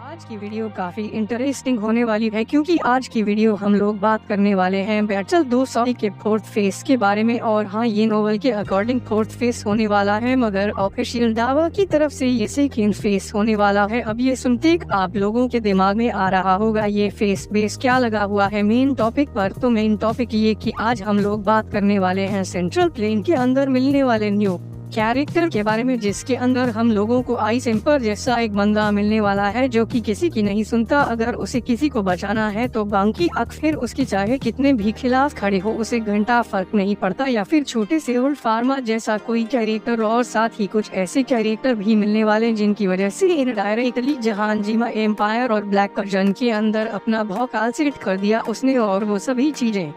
आज की वीडियो काफी इंटरेस्टिंग होने वाली है क्योंकि आज की वीडियो हम लोग बात करने वाले हैं बैटल 200 के फोर्थ फेस के बारे में। और हाँ, ये नोवेल के अकॉर्डिंग फोर्थ फेस होने वाला है, मगर ऑफिशियल दावा की तरफ से ये सेकंड फेस होने वाला है। अब ये सुनते आप लोगों के दिमाग में आ रहा होगा ये फेस बेस क्या लगा हुआ है मेन टॉपिक पर। तो मेन टॉपिक ये कि आज हम लोग बात करने वाले हैं सेंट्रल प्लेन के अंदर मिलने वाले न्यू कैरेक्टर के बारे में, जिसके अंदर हम लोगों को आइस एम्पर जैसा एक बंदा मिलने वाला है जो कि किसी की नहीं सुनता। अगर उसे किसी को बचाना है तो बाकी अक्सर उसके चाहे कितने भी खिलाफ खड़े हो उसे घंटा फर्क नहीं पड़ता। या फिर छोटे से वुल्फ फार्मा जैसा कोई कैरेक्टर, और साथ ही कुछ ऐसे कैरेक्टर भी मिलने वाले जिनकी वजह से इनडायरेक्टली जहांजीमा एम्पायर और ब्लैक कर्जन के अंदर अपना भौकाल सेट कर दिया उसने। और वो सभी चीजें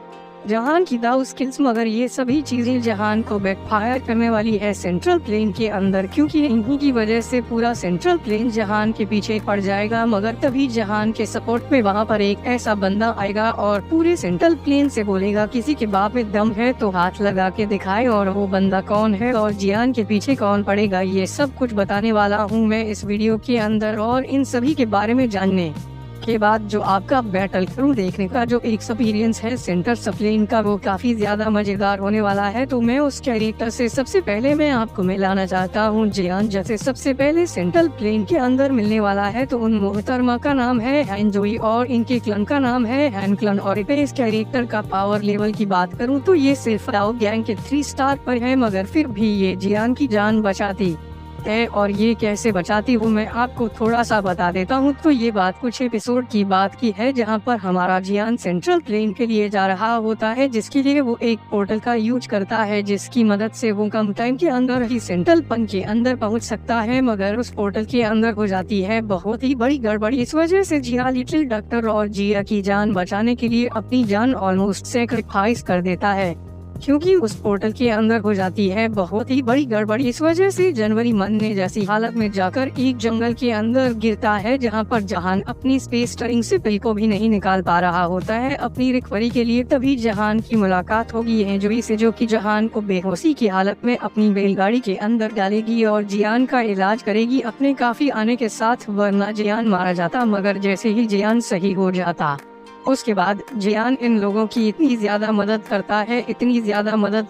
जहान की दाऊ स्किल्स, मगर ये सभी चीजें जहान को बैकफायर करने वाली है सेंट्रल प्लेन के अंदर, क्योंकि इन्हीं की वजह से पूरा सेंट्रल प्लेन जहान के पीछे पड़ जाएगा। मगर तभी जहान के सपोर्ट में वहाँ पर एक ऐसा बंदा आएगा और पूरे सेंट्रल प्लेन से बोलेगा किसी के बाप में दम है तो हाथ लगा के दिखाए। और वो बंदा कौन है और जियान के पीछे कौन पड़ेगा, ये सब कुछ बताने वाला हूँ मैं इस वीडियो के अंदर। और इन सभी के बारे में जानने के बाद जो आपका बैटल क्रू देखने का जो एक्सपीरियंस है सेंट्रल प्लेन का, वो काफी ज्यादा मजेदार होने वाला है। तो मैं उस कैरेक्टर से सबसे पहले मैं आपको मिलाना चाहता हूँ जियान, जैसे सबसे पहले सेंट्रल प्लेन के अंदर मिलने वाला है। तो उन मोहतरमा का नाम है हैंजोई और इनके क्लन का नाम है हैनक्लन। और इस कैरेक्टर का पावर लेवल की बात करूँ तो ये सिर्फ राव गैंग के 3 स्टार पर है, मगर फिर भी ये जियान की जान बचाती है। और ये कैसे बचाती हूँ मैं आपको थोड़ा सा बता देता हूँ। तो ये बात कुछ एपिसोड की बात की है जहाँ पर हमारा जियान सेंट्रल प्लेन के लिए जा रहा होता है, जिसके लिए वो एक पोर्टल का यूज करता है जिसकी मदद से वो कम टाइम के अंदर ही सेंट्रल पन के अंदर पहुँच सकता है। मगर उस पोर्टल के अंदर हो जाती है बहुत ही बड़ी गड़बड़ी। इस वजह से जिया लिटिल डॉक्टर और जिया की जान बचाने के लिए अपनी जान ऑलमोस्ट सेक्रीफाइस कर देता है, क्योंकि उस पोर्टल के अंदर हो जाती है बहुत ही बड़ी गड़बड़ी। इस वजह से जनवरी मरने जैसी हालत में जाकर एक जंगल के अंदर गिरता है, जहां पर जहान अपनी स्पेस टरिंग से पिल को भी नहीं निकाल पा रहा होता है अपनी रिकवरी के लिए। तभी जहान की मुलाकात होगी हैंजोई से, जो कि जहान को बेहोशी की हालत में अपनी बैलगाड़ी के अंदर डालेगी और जियान का इलाज करेगी अपने काफी आने के साथ, वरना जियान मारा जाता। मगर जैसे ही जियान सही हो जाता उसके बाद जियान इन लोगों की इतनी ज्यादा मदद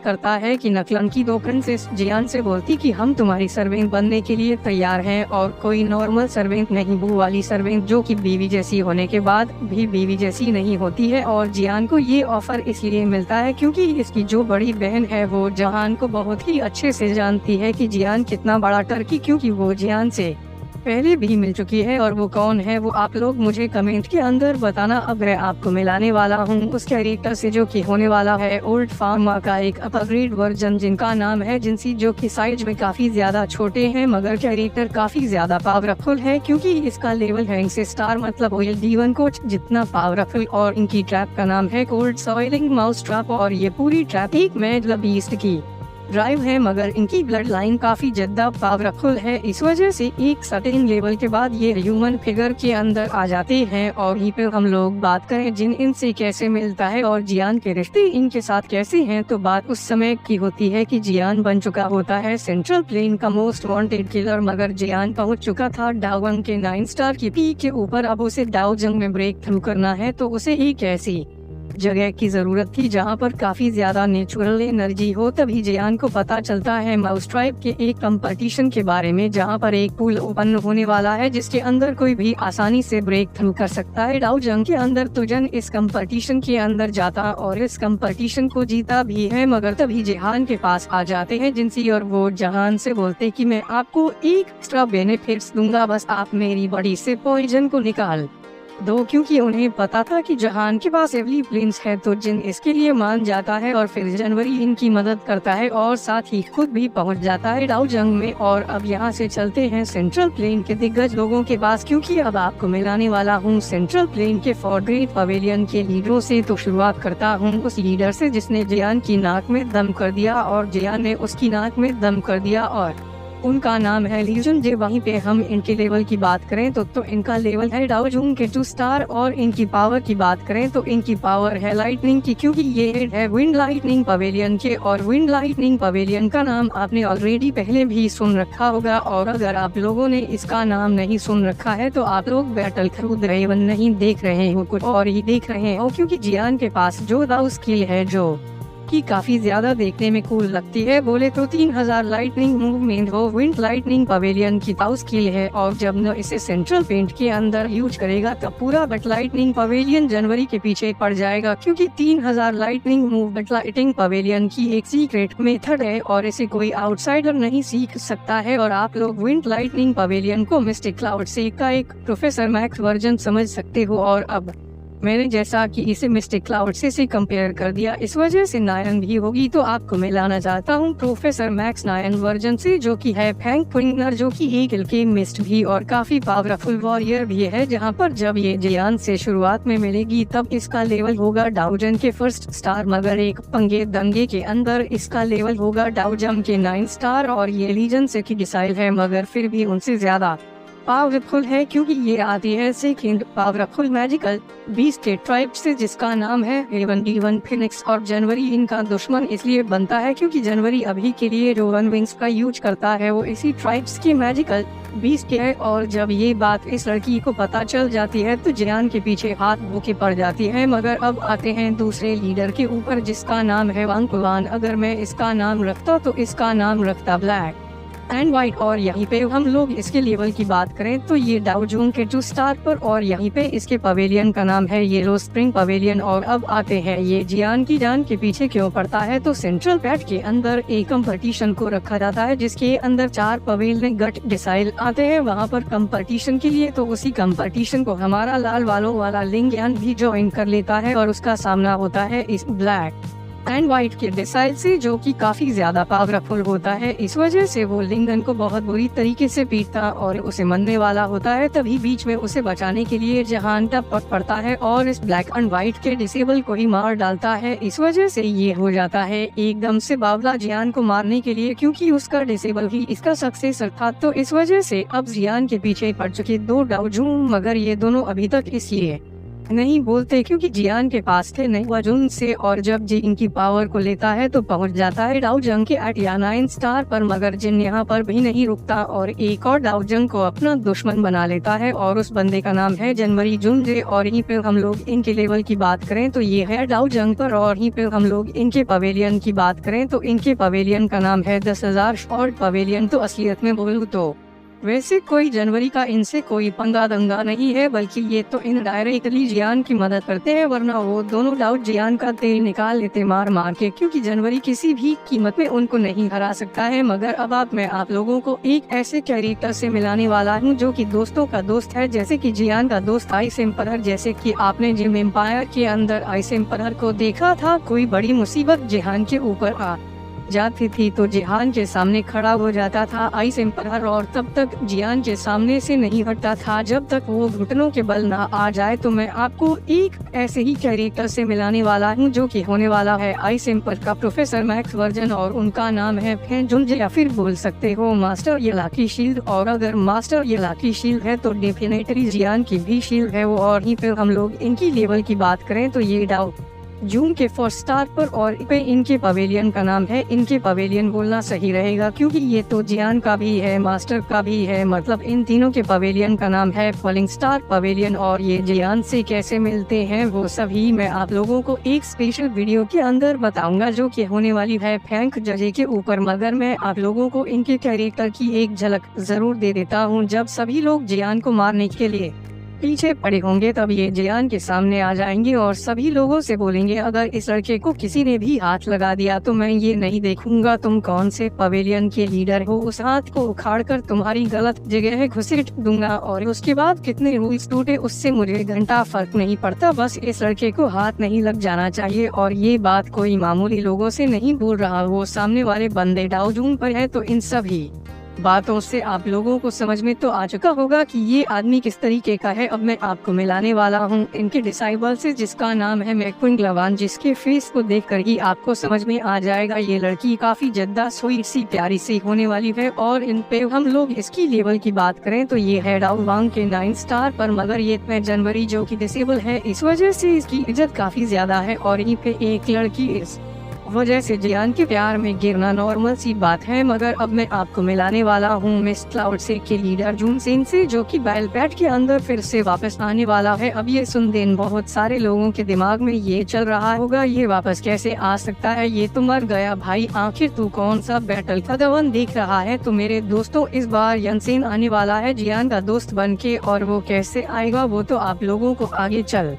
करता है कि नकलन की 2 प्रिंसेस जियान से बोलती कि हम तुम्हारी सर्वेंट बनने के लिए तैयार हैं, और कोई नॉर्मल सर्वेंट नहीं, बू वाली सर्वेंट जो कि बीवी जैसी होने के बाद भी बीवी जैसी नहीं होती है। और जियान को ये ऑफर इसलिए मिलता है क्योंकि इसकी जो बड़ी बहन है वो जहान को बहुत ही अच्छे से जानती है कि जियान कितना बड़ा टर्की, क्योंकि वो जियान से पहले भी मिल चुकी है। और वो कौन है वो आप लोग मुझे कमेंट के अंदर बताना। अब मैं आपको मिलाने वाला हूँ उस कैरेक्टर से जो कि होने वाला है ओल्ड फार्मा का एक अपग्रेड वर्जन, जिनका नाम है जिनसी, जो कि साइज में काफी ज्यादा छोटे हैं मगर कैरेक्टर काफी ज्यादा पावरफुल है, क्योंकि इसका लेवल है से स्टार मतलब ऑयल D1 कोच जितना पावरफुल। और इनकी ट्रैप का नाम है कोल्ड सॉइलिंग माउस ट्रैप, और ये पूरी ट्रैप एक मैड बीस्ट की ड्राइव है, मगर इनकी ब्लड लाइन काफी ज्यादा पावरफुल है। इस वजह से एक सर्टेन लेवल के बाद ये ह्यूमन फिगर के अंदर आ जाते हैं। और यहीं पे हम लोग बात करें जिन इनसे कैसे मिलता है और जियान के रिश्ते इनके साथ कैसे हैं, तो बात उस समय की होती है कि जियान बन चुका होता है सेंट्रल प्लेन का मोस्ट वांटेड किलर, मगर जियान पहुंच चुका था डाउन के 9 स्टार की पीक के ऊपर। अब उसे डाउ जंग में ब्रेक थ्रू करना है, तो उसे एक ऐसी जगह की जरूरत थी जहां पर काफी ज्यादा नेचुरल एनर्जी हो। तभी जियान को पता चलता है माउस ट्राइब के एक कंपटीशन के बारे में, जहां पर एक पूल ओपन होने वाला है जिसके अंदर कोई भी आसानी से ब्रेक थ्रू कर सकता है डाउ जंग के अंदर। तो जन इस कंपटीशन के अंदर जाता और इस कंपटीशन को जीता भी है, मगर तभी जिहान के पास आ जाते हैं जिनसी, और वो जहान से बोलते कि मैं आपको एक एक्स्ट्रा बेनिफिट्स दूंगा, बस आप मेरी बॉडी से पॉइजन को निकाल दो, क्योंकि उन्हें पता था कि जहान के पास एवली प्लेन्स है। तो जिन इसके लिए मान जाता है और फिर जनवरी इनकी मदद करता है और साथ ही खुद भी पहुंच जाता है डाउ जंग में। और अब यहाँ से चलते हैं सेंट्रल प्लेन के दिग्गज लोगों के पास, क्योंकि अब आपको मिलाने वाला हूँ सेंट्रल प्लेन के फॉरग्रेट पवेलियन के लीडरों से। तो शुरुआत करता हूँ उस लीडर से जिसने जियान की नाक में दम कर दिया, और जियान ने उसकी नाक में दम कर दिया। और उनका नाम है लीजन जे। वहीं पे हम इनके लेवल की बात करें तो इनका लेवल है डाउ जून के 2 स्टार। और इनकी पावर की बात करें तो इनकी पावर है लाइटनिंग की, क्योंकि ये हेड है विंड लाइटनिंग पवेलियन के। और विंड लाइटनिंग पवेलियन का नाम आपने ऑलरेडी पहले भी सुन रखा होगा, और अगर आप लोगों ने इसका नाम नहीं सुन रखा है तो आप लोग बैटल क्रूज रेवन नहीं देख रहे हो, कुछ और ही देख रहे हो। क्योंकि जियान के पास जो दाउ स्किल है जो कि काफी ज्यादा देखने में कूल लगती है, बोले तो 3000 लाइटनिंग मूवमेंट हो विंड लाइटनिंग पवेलियन की दाउ स्किल है। और जब न इसे सेंट्रल पेंट के अंदर यूज करेगा तब पूरा बट लाइटनिंग पवेलियन जनवरी के पीछे पड़ जाएगा, क्योंकि 3000 lightning move but lighting pavilion की एक सीक्रेट मेथड है और इसे कोई आउटसाइडर नहीं सीख सकता है। और आप लोग विंड लाइटनिंग पवेलियन को मिस्टिक क्लाउड से का एक प्रोफेसर मैक्स वर्जन समझ सकते हो। और अब मैंने जैसा कि इसे मिस्टिक क्लाउड से कंपेयर कर दिया, इस वजह से 9 भी होगी, तो आपको मिलाना चाहता हूँ प्रोफेसर मैक्स 9 वर्जन से, जो कि है फैंग पुइंगनर, जो कि एक इल्के मिस्ट भी और काफी पावरफुल वॉरियर भी है। जहाँ पर जब ये जियान से शुरुआत में मिलेगी तब इसका लेवल होगा डाउजन के 1 स्टार, मगर एक पंगे दंगे के अंदर इसका लेवल होगा डाउजम के 9 स्टार। और ये लीजन से की डिसाइल है, मगर फिर भी उनसे ज्यादा पावरफुल है, क्योंकि ये आती है सेकंड पावरफुल मैजिकल बीस्ट के ट्राइब से, जिसका नाम है हेवन डी1 फिनिक्स। और जनवरी इनका दुश्मन इसलिए बनता है क्योंकि जनवरी अभी के लिए जो 1 विंग्स का यूज करता है वो इसी ट्राइब्स की मैजिकल बीस्ट के है। और जब ये बात इस लड़की को पता चल जाती है तो जियान के पीछे हाथ भूखे पड़ जाती है। मगर अब आते हैं दूसरे लीडर के ऊपर, जिसका नाम है वांग कुवान। अगर मैं इसका नाम रखता तो इसका नाम रखता ब्लैक एंड व्हाइट। और यहीं पे हम लोग इसके लेवल की बात करें तो ये डाउ जून के 2 स्टार पर, और यहीं पे इसके पवेलियन का नाम है येलो स्प्रिंग पवेलियन। और अब आते हैं ये जियान की जान के पीछे क्यों पड़ता है, तो सेंट्रल पैट के अंदर एक कंपटीशन को रखा जाता है जिसके अंदर 4 पवेलियन गट डिसाइल आते हैं वहाँ पर कंपटीशन के लिए। तो उसी कंपटीशन को हमारा लाल वालों वाला लिंगयान भी ज्वाइन कर लेता है और उसका सामना होता है इस ब्लैक एंड व्हाइट के डिसाइल से, जो कि काफी ज्यादा पावरफुल होता है। इस वजह से वो लिंगन को बहुत बुरी तरीके से पीटता और उसे मरने वाला होता है। तभी बीच में उसे बचाने के लिए जहान टपक पड़ता है और इस ब्लैक एंड व्हाइट के डिसेबल को ही मार डालता है। इस वजह से ये हो जाता है एकदम से बावला जियान को मारने के लिए, क्योंकि उसका डिसेबल ही इसका सक्सेसर था। तो इस वजह से अब जियान के पीछे पड़ चुके 2 डाउ जून, मगर ये दोनों अभी तक इसलिए नहीं बोलते क्योंकि जियान के पास थे नहीं वजून से। और जब जी इनकी पावर को लेता है तो पहुंच जाता है डाउ जंग के 8 या 9 स्टार पर, मगर जिन यहाँ पर भी नहीं रुकता और एक और डाउ जंग को अपना दुश्मन बना लेता है और उस बंदे का नाम है जनवरी जुनजे। और यहीं पे हम लोग इनके लेवल की बात करें तो ये है डाउ जंग पर, और यहीं पे हम लोग इनके पवेलियन की बात करें तो इनके पवेलियन का नाम है 10,000 शॉर्ट पवेलियन। तो असलियत में बोलूँ तो वैसे कोई जनवरी का इनसे कोई पंगा दंगा नहीं है, बल्कि ये तो इन डायरेक्टली जियान की मदद करते हैं, वरना वो दोनों डाउट जियान का तेल निकाल लेते मार मार के, क्योंकि जनवरी किसी भी कीमत में उनको नहीं हरा सकता है। मगर अब मैं आप लोगों को एक ऐसे कैरेक्टर से मिलाने वाला हूँ जो कि दोस्तों का दोस्त है, जैसे कि जियान का दोस्त आइस एम्परर। जैसे कि आपने जिम एम्पायर के अंदर आइस एम्परर को देखा था, कोई बड़ी मुसीबत जिहान के ऊपर आ जाती थी तो जिहान के सामने खड़ा हो जाता था आइस एम्परर, और तब तक जियान के सामने से नहीं हटता था जब तक वो घुटनों के बल ना आ जाए। तो मैं आपको एक ऐसे ही कैरेक्टर से मिलाने वाला हूँ जो कि होने वाला है आइस एम्परर का प्रोफेसर मैक्स वर्जन, और उनका नाम है फैंग जुनजे, या फिर बोल सकते हो मास्टर येला की शील्ड। और अगर मास्टर येला की शील्ड है तो डेफिनेटली जियान की भी शील्ड है वो। और ही फिर हम लोग इनकी लेवल की बात करें तो ये डाउ जून के 4 स्टार पर, और पे इनके पवेलियन का नाम है, इनके पवेलियन बोलना सही रहेगा क्योंकि ये तो जियान का भी है मास्टर का भी है, मतलब इन तीनों के पवेलियन का नाम है फॉलिंग स्टार पवेलियन। और ये जियान से कैसे मिलते हैं वो सभी मैं आप लोगों को एक स्पेशल वीडियो के अंदर बताऊंगा जो कि होने वाली है फैंग जजे के ऊपर। मगर मैं आप लोगों को इनके कैरेक्टर की एक झलक जरूर दे देता हूँ। जब सभी लोग जियान को मारने के लिए पीछे पड़े होंगे तब ये जियान के सामने आ जाएंगे और सभी लोगों से बोलेंगे अगर इस लड़के को किसी ने भी हाथ लगा दिया तो मैं ये नहीं देखूंगा तुम कौन से पवेलियन के लीडर हो, उस हाथ को उखाड़ कर तुम्हारी गलत जगह घुसेट दूंगा। और उसके बाद कितने रूल्स टूटे उससे मुझे घंटा फर्क नहीं पड़ता, बस इस लड़के को हाथ नहीं लग जाना चाहिए। और ये बात कोई मामूली लोगों से नहीं बोल रहा, वो सामने वाले बंदे डाउ जून पर है। तो इन सभी बातों से आप लोगों को समझ में तो आ चुका होगा कि ये आदमी किस तरीके का है। अब मैं आपको मिलाने वाला हूँ इनके डिसाइबल से, जिसका नाम है मैक्विन ग्लवान, जिसके फेस को देखकर ही आपको समझ में आ जाएगा ये लड़की काफी जद्दा स्वीट सी प्यारी सी होने वाली है। और इन पे हम लोग इसकी लेवल की बात करें तो ये है डाउ वांग के 9 स्टार पर, मगर ये 9 जनवरी जो कि डिसेबल है, इस वजह से इसकी इज्जत काफी ज्यादा है। और यहीं पे एक लड़की इस वजह से जियान के प्यार में गिरना नॉर्मल सी बात है। मगर अब मैं आपको मिलाने वाला हूँ मिस क्लाउड से के लीडर जून सेन से, जो कि बैल पैट के अंदर फिर से वापस आने वाला है। अब ये सुन देन बहुत सारे लोगों के दिमाग में ये चल रहा होगा ये वापस कैसे आ सकता है, ये तो मर गया भाई, आखिर तू कौन सा बैटल का दवन देख रहा है। तो मेरे दोस्तों इस बार यनसेन आने वाला है जियान का दोस्त बन के, और वो कैसे आएगा वो तो आप लोगों को आगे चल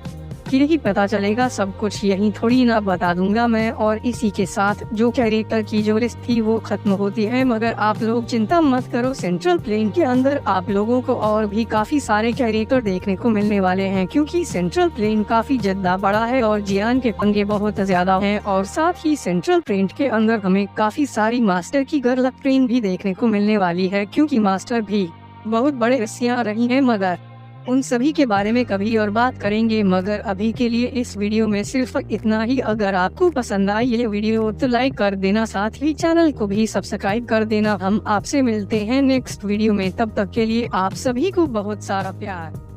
फिर ही पता चलेगा। सब कुछ यही थोड़ी ना बता दूंगा मैं। और इसी के साथ जो कैरेक्टर की जो लिस्ट थी वो खत्म होती है। मगर आप लोग चिंता मत करो, सेंट्रल प्लेन के अंदर आप लोगों को और भी काफी सारे कैरेक्टर देखने को मिलने वाले हैं, क्योंकि सेंट्रल प्लेन काफी ज्यादा बड़ा है और जियान के पंगे बहुत ज्यादा हैं। और साथ ही सेंट्रल प्लेन के अंदर हमें काफी सारी मास्टर की गर्ल ट्रेन भी देखने को मिलने वाली है, क्योंकि मास्टर भी बहुत बड़े रस्सियाँ रही है। मगर उन सभी के बारे में कभी और बात करेंगे। मगर अभी के लिए इस वीडियो में सिर्फ इतना ही। अगर आपको पसंद आई ये वीडियो तो लाइक कर देना, साथ ही चैनल को भी सब्सक्राइब कर देना। हम आपसे मिलते हैं नेक्स्ट वीडियो में, तब तक के लिए आप सभी को बहुत सारा प्यार।